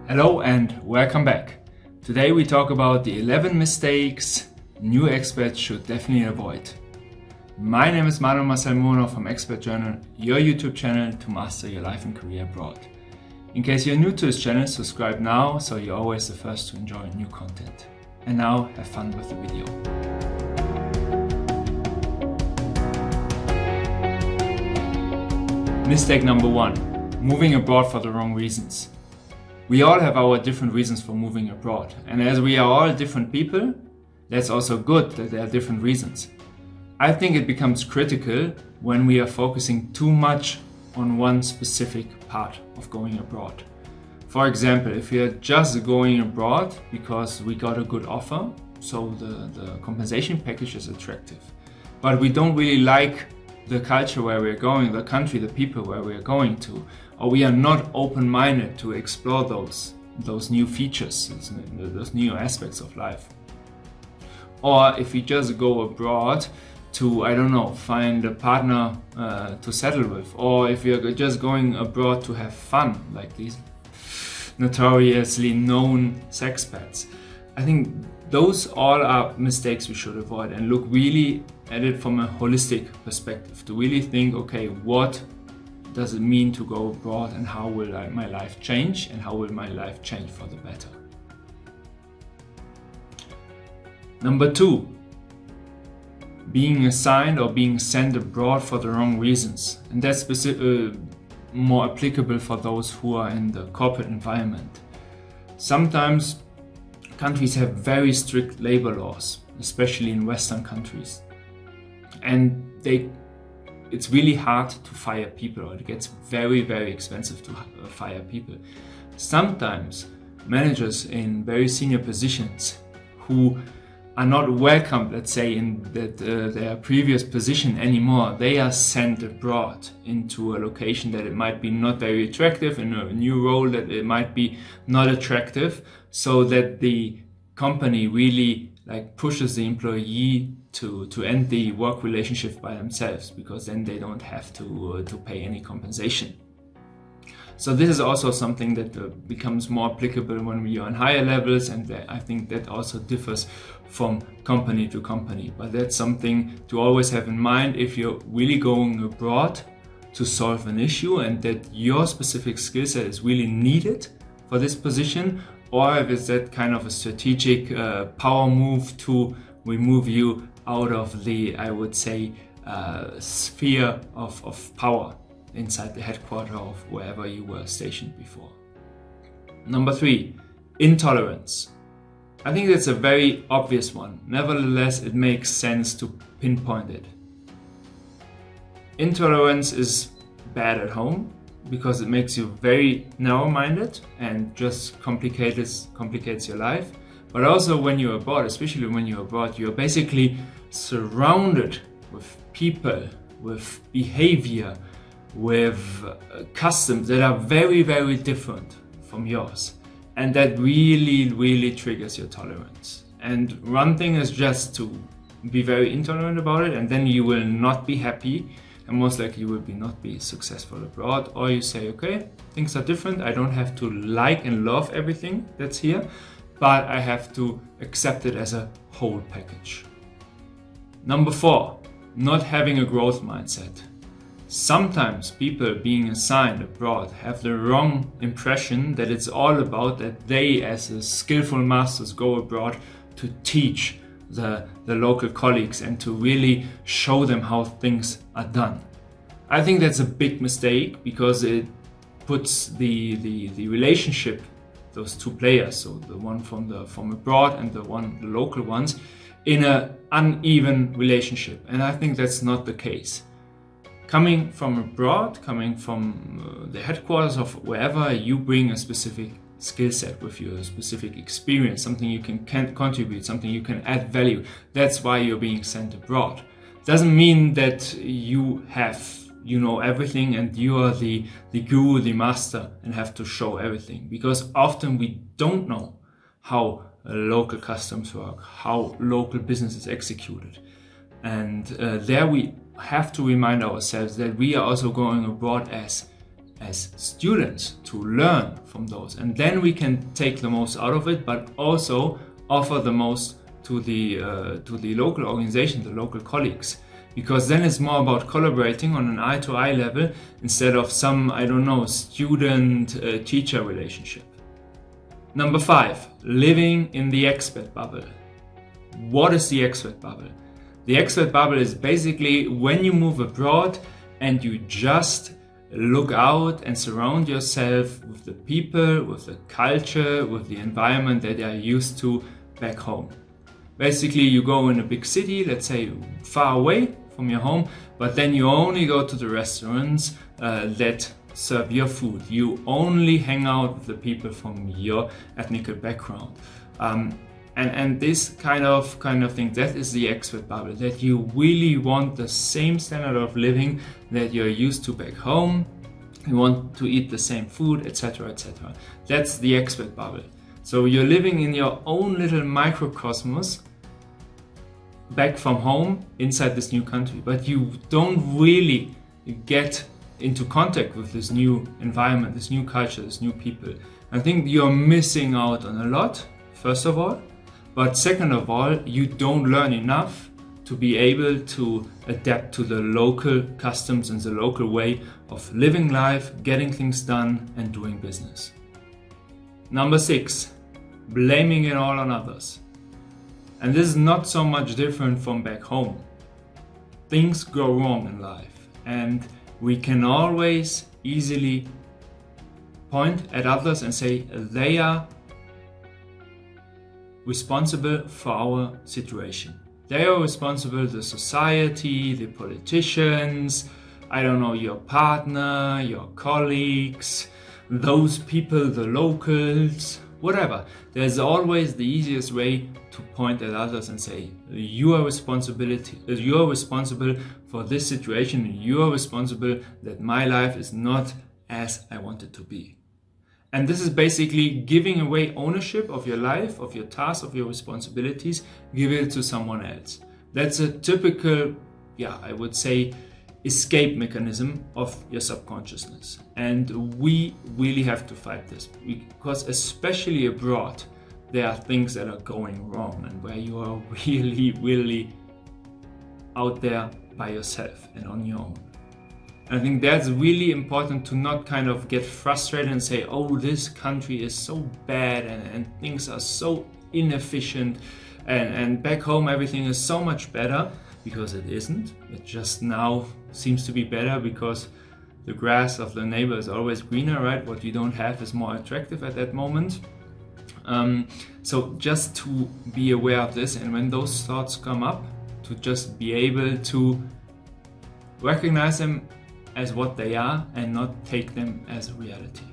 Hello and welcome back. Today we talk about the 11 mistakes new expats should definitely avoid. My name is Manuel Marcel from Expat Journal, your YouTube channel to master your life and career abroad. In case you're new to this channel, subscribe now so you're always the first to enjoy new content. And now have fun with the video. Mistake number 1, moving abroad for the wrong reasons. We all have our different reasons for moving abroad, and as we are all different people, that's also good that there are different reasons. I think it becomes critical when we are focusing too much on one specific part of going abroad. For example, if we are just going abroad because we got a good offer, so the compensation package is attractive, but we don't really like the culture where we're going, the country, the people where we're going to, or we are not open-minded to explore those new features, those new aspects of life. Or if we just go abroad to, I don't know, find a partner to settle with, or if you're just going abroad to have fun, like these notoriously known sexpats. I think those all are mistakes we should avoid and look really at it from a holistic perspective, to really think, okay, what does it mean to go abroad and how will my life change and how will my life change for the better. Number 2, being assigned or being sent abroad for the wrong reasons. And that's more applicable for those who are in the corporate environment. Sometimes countries have very strict labor laws, especially in Western countries. And it's really hard to fire people, or it gets very, very expensive to fire people. Sometimes managers in very senior positions who are not welcomed, let's say, in their previous position anymore, they are sent abroad into a location that it might be not very attractive, in a new role that it might be not attractive, so that the company really pushes the employee to end the work relationship by themselves, because then they don't have to pay any compensation. So this is also something that becomes more applicable when we are on higher levels, and I think that also differs from company to company. But that's something to always have in mind if you're really going abroad to solve an issue and that your specific skill set is really needed for this position, or if it's that kind of a strategic power move to remove you out of the, I would say, sphere of power inside the headquarters of wherever you were stationed before. Number 3, intolerance. I think that's a very obvious one. Nevertheless, it makes sense to pinpoint it. Intolerance is bad at home because it makes you very narrow-minded and just complicates your life. But also when you're abroad, especially when you're abroad, you're basically surrounded with people, with behavior, with customs that are very, very different from yours. And that really, really triggers your tolerance. And one thing is just to be very intolerant about it, and then you will not be happy, and most likely you will not be successful abroad. Or you say, okay, things are different. I don't have to like and love everything that's here, but I have to accept it as a whole package. Number 4, not having a growth mindset. Sometimes people being assigned abroad have the wrong impression that it's all about that they, as skillful masters, go abroad to teach the local colleagues and to really show them how things are done. I think that's a big mistake, because it puts the relationship, those two players, so the one from abroad and the local ones, in an uneven relationship. And I think that's not the case. Coming from abroad, coming from the headquarters of wherever, you bring a specific skill set with you, a specific experience, something you can contribute, something you can add value. That's why you're being sent abroad. Doesn't mean that you know everything and you are the guru, the master, and have to show everything, because often we don't know how local customs work, how local business is executed. And there we have to remind ourselves that we are also going abroad as students to learn from those, and then we can take the most out of it, but also offer the most to the local organization, the local colleagues, because then it's more about collaborating on an eye-to-eye level instead of some, I don't know, student-teacher relationship. Number 5, living in the expat bubble. What is the expat bubble? The expat bubble is basically when you move abroad and you just look out and surround yourself with the people, with the culture, with the environment that you are used to back home. Basically, you go in a big city, let's say far away from your home, but then you only go to the restaurants that serve your food. You only hang out with the people from your ethnic background. And this kind of thing, that is the expat bubble, that you really want the same standard of living that you're used to back home. You want to eat the same food, etc., etc. That's the expat bubble. So you're living in your own little microcosmos back from home inside this new country, but you don't really get into contact with this new environment, this new culture, this new people. I think you're missing out on a lot, first of all, but second of all, you don't learn enough to be able to adapt to the local customs and the local way of living life, getting things done, and doing business. Number 6, blaming it all on others. And this is not so much different from back home. Things go wrong in life, and we can always easily point at others and say they are responsible for our situation. They are responsible, the society, the politicians, I don't know, your partner, your colleagues, those people, the locals, whatever. There's always the easiest way to point at others and say, you are responsible for this situation, you are responsible that my life is not as I want it to be. And this is basically giving away ownership of your life, of your tasks, of your responsibilities, give it to someone else. That's a typical, I would say, escape mechanism of your subconsciousness. And we really have to fight this, because especially abroad, there are things that are going wrong and where you are really, really out there by yourself and on your own. I think that's really important, to not kind of get frustrated and say, oh, this country is so bad and things are so inefficient and back home everything is so much better, because it isn't. It just now seems to be better because the grass of the neighbor is always greener, right? What you don't have is more attractive at that moment. So just to be aware of this, and when those thoughts come up, to just be able to recognize them as what they are and not take them as a reality.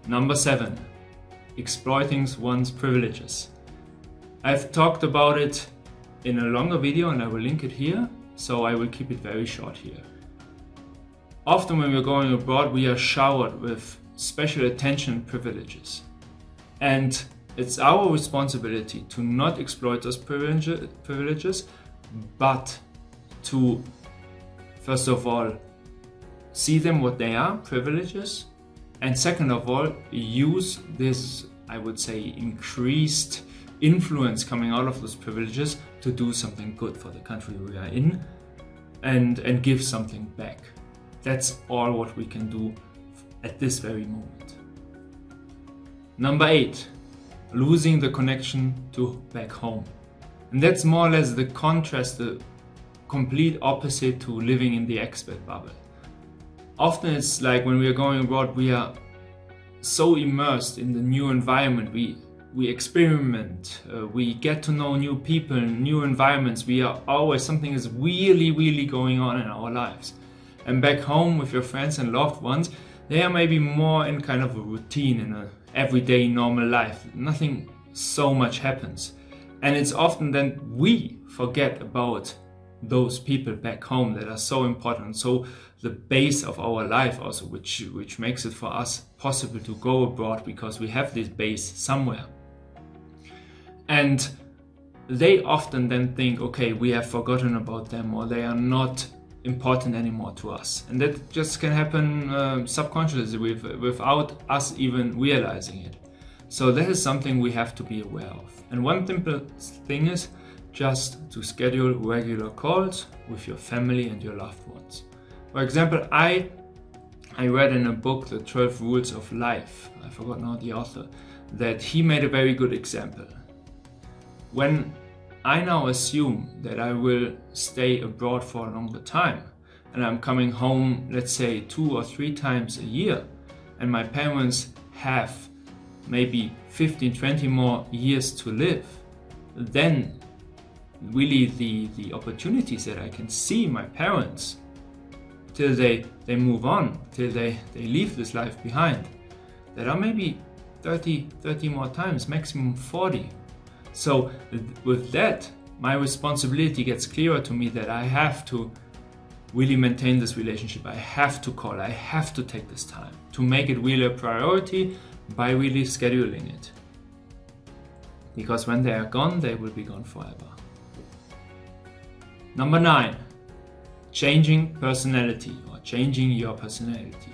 Number 7, exploiting one's privileges. I've talked about it in a longer video and I will link it here, so I will keep it very short here. Often when we're going abroad, we are showered with special attention and privileges. And it's our responsibility to not exploit those privileges, but to, first of all, see them what they are, privileges, and second of all, use this, I would say, increased influence coming out of those privileges to do something good for the country we are in and give something back. That's all what we can do at this very moment. Number 8, losing the connection to back home. And that's more or less the contrast, the complete opposite to living in the expat bubble. Often it's like when we are going abroad, we are so immersed in the new environment. We experiment, we get to know new people, new environments. We are always, something is really, really going on in our lives. And back home with your friends and loved ones, they are maybe more in kind of a routine, in an everyday normal life. Nothing so much happens. And it's often then we forget about those people back home that are so important. So the base of our life also, which makes it for us possible to go abroad, because we have this base somewhere. And they often then think, okay, we have forgotten about them, or they are not important anymore to us. And that just can happen subconsciously without us even realizing it. So that is something we have to be aware of. And one simple thing is just to schedule regular calls with your family and your loved ones. For example, I read in a book, The 12 Rules of Life, I forgot now the author, that he made a very good example. When I now assume that I will stay abroad for a longer time and I'm coming home, let's say 2 or 3 times a year, and my parents have maybe 15, 20 more years to live, then really the opportunities that I can see my parents till they move on, till they leave this life behind, that are maybe 30 more times, maximum 40. So with that, my responsibility gets clearer to me that I have to really maintain this relationship. I have to call, I have to take this time to make it really a priority by really scheduling it. Because when they are gone, they will be gone forever. Number 9, changing personality, or changing your personality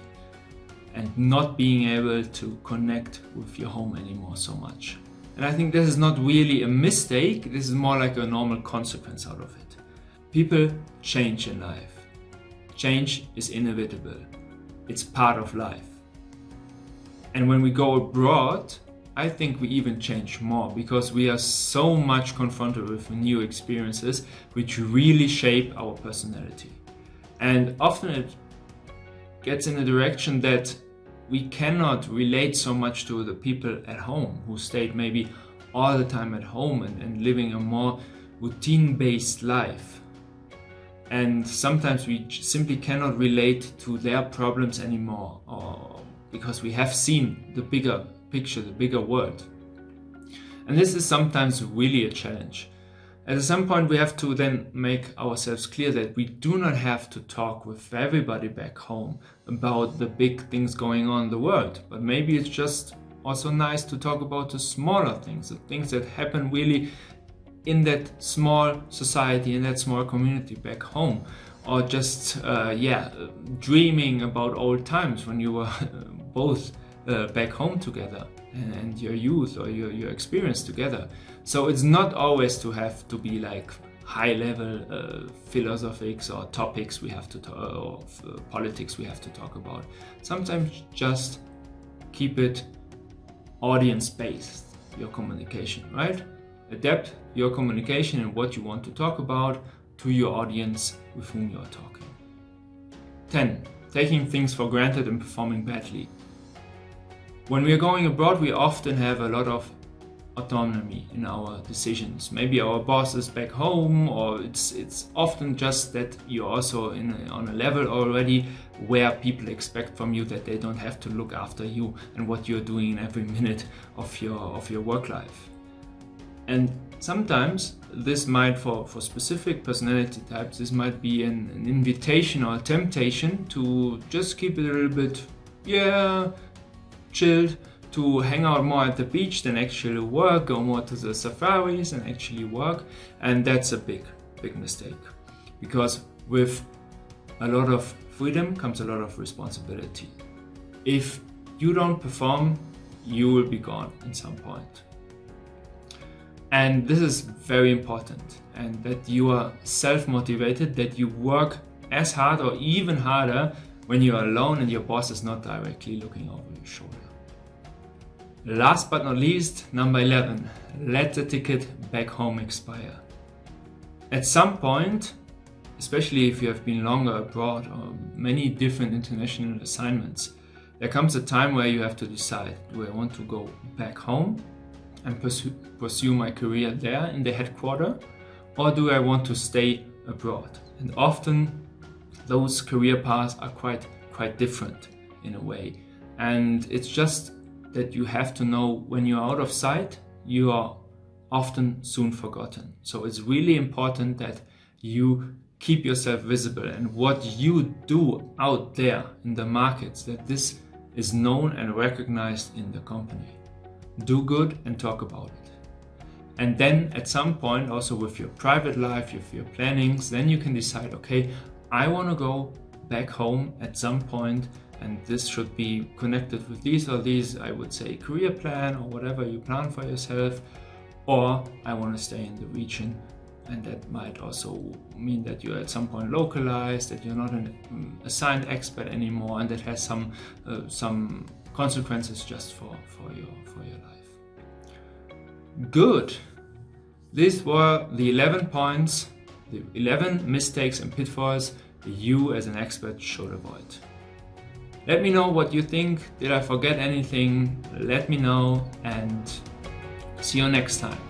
and not being able to connect with your home anymore so much. And I think this is not really a mistake, this is more like a normal consequence out of it. People change in life. Change is inevitable. It's part of life. And when we go abroad, I think we even change more, because we are so much confronted with new experiences which really shape our personality. And often it gets in a direction that we cannot relate so much to the people at home who stayed maybe all the time at home and living a more routine-based life. And sometimes we simply cannot relate to their problems anymore, or because we have seen the bigger picture, the bigger world. And this is sometimes really a challenge. At some point we have to then make ourselves clear that we do not have to talk with everybody back home about the big things going on in the world, but maybe it's just also nice to talk about the smaller things, the things that happen really in that small society, in that small community back home, or just dreaming about old times when you were both back home together and your youth or your experience together. So it's not always to have to be like high level philosophics or topics we have to talk, or politics we have to talk about. Sometimes just keep it audience based, your communication, right? Adapt your communication and what you want to talk about to your audience with whom you're talking. 10. Taking things for granted and performing badly. When we are going abroad, we often have a lot of autonomy in our decisions. Maybe our boss is back home, or it's often just that you're also on a level already where people expect from you that they don't have to look after you and what you're doing in every minute of your work life. And sometimes this might, for specific personality types, this might be an invitation or a temptation to just keep it a little bit, chilled, to hang out more at the beach than actually work, go more to the safaris and actually work. And that's a big mistake, because with a lot of freedom comes a lot of responsibility. If you don't perform, you will be gone at some point. And this is very important, and that you are self-motivated, that you work as hard or even harder when you are alone and your boss is not directly looking over your shoulder. Last but not least, number 11, let the ticket back home expire. At some point, especially if you have been longer abroad or many different international assignments, there comes a time where you have to decide, do I want to go back home and pursue my career there in the headquarters, or do I want to stay abroad? And often those career paths are quite different in a way. And it's just that you have to know, when you're out of sight, you are often soon forgotten. So it's really important that you keep yourself visible, and what you do out there in the markets, that this is known and recognized in the company. Do good and talk about it. And then at some point, also with your private life, with your plannings, then you can decide, okay, I want to go back home at some point, and this should be connected with these or these, I would say, career plan or whatever you plan for yourself, or I want to stay in the region. And that might also mean that you're at some point localized, that you're not an assigned expat anymore, and that has some consequences just for your life. Good. These were the 11 points, the 11 mistakes and pitfalls you as an expat should avoid. Let me know what you think. Did I forget anything? Let me know, and see you next time.